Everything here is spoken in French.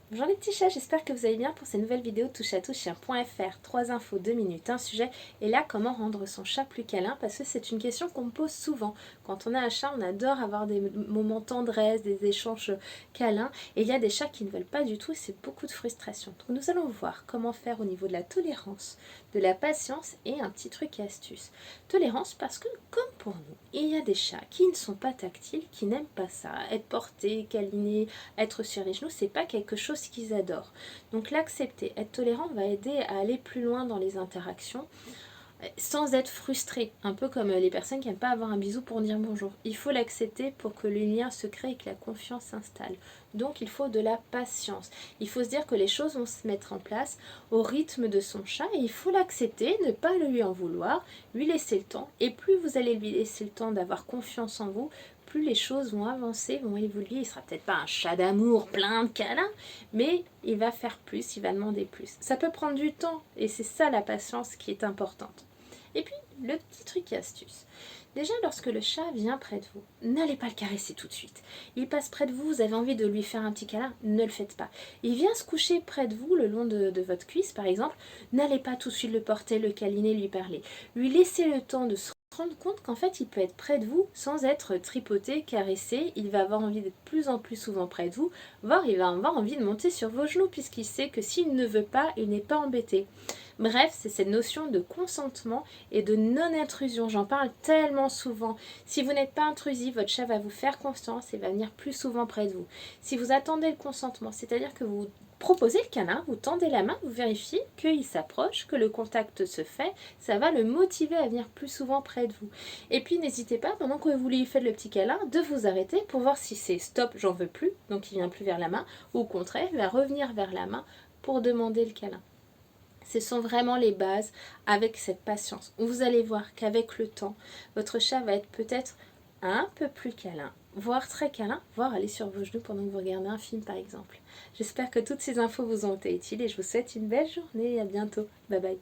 Bonjour les petits chats, j'espère que vous allez bien pour ces nouvelles vidéos touche-à-tout-chien.fr. 3 infos, 2 minutes, un sujet. Et là, comment rendre son chat plus câlin? Parce que c'est une question qu'on me pose souvent. Quand on a un chat, on adore avoir des moments tendresse, des échanges câlins. Et il y a des chats qui ne veulent pas du tout et c'est beaucoup de frustration. Donc nous allons voir comment faire au niveau de la tolérance, de la patience et un petit truc et astuce. Tolérance parce que, comme pour nous, il y a des chats qui ne sont pas tactiles, qui n'aiment pas ça. Être portés, câlinés, être sur les genoux, c'est pas quelque chose qu'ils adorent. Donc l'accepter, être tolérant va aider à aller plus loin dans les interactions sans être frustré, un peu comme les personnes qui n'aiment pas avoir un bisou pour dire bonjour. Il faut l'accepter pour que le lien se crée et que la confiance s'installe. Donc il faut de la patience. Il faut se dire que les choses vont se mettre en place au rythme de son chat et il faut l'accepter, ne pas lui en vouloir, lui laisser le temps. Et plus vous allez lui laisser le temps d'avoir confiance en vous, plus les choses vont avancer, vont évoluer. Il ne sera peut-être pas un chat d'amour plein de câlins, mais il va faire plus, il va demander plus. Ça peut prendre du temps et c'est ça la patience qui est importante. Et puis, le petit truc et astuce. Déjà, lorsque le chat vient près de vous, n'allez pas le caresser tout de suite. Il passe près de vous, vous avez envie de lui faire un petit câlin, ne le faites pas. Il vient se coucher près de vous, le long de votre cuisse par exemple, n'allez pas tout de suite le porter, le câliner, lui parler. Lui laissez le temps de se rendre compte qu'en fait il peut être près de vous sans être tripoté, caressé, il va avoir envie d'être de plus en plus souvent près de vous, voire il va avoir envie de monter sur vos genoux puisqu'il sait que s'il ne veut pas, il n'est pas embêté. Bref, c'est cette notion de consentement et de non-intrusion. J'en parle tellement souvent. Si vous n'êtes pas intrusif, votre chat va vous faire confiance et va venir plus souvent près de vous. Si vous attendez le consentement, c'est-à-dire que vous proposez le câlin, vous tendez la main, vous vérifiez qu'il s'approche, que le contact se fait, ça va le motiver à venir plus souvent près de vous. Et puis n'hésitez pas, pendant que vous lui faites le petit câlin, de vous arrêter pour voir si c'est stop, j'en veux plus, donc il vient plus vers la main, ou au contraire, il va revenir vers la main pour demander le câlin. Ce sont vraiment les bases avec cette patience. Vous allez voir qu'avec le temps, votre chat va être peut-être un peu plus câlin, voire très câlin, voire aller sur vos genoux pendant que vous regardez un film par exemple. J'espère que toutes ces infos vous ont été utiles et je vous souhaite une belle journée et à bientôt. Bye bye.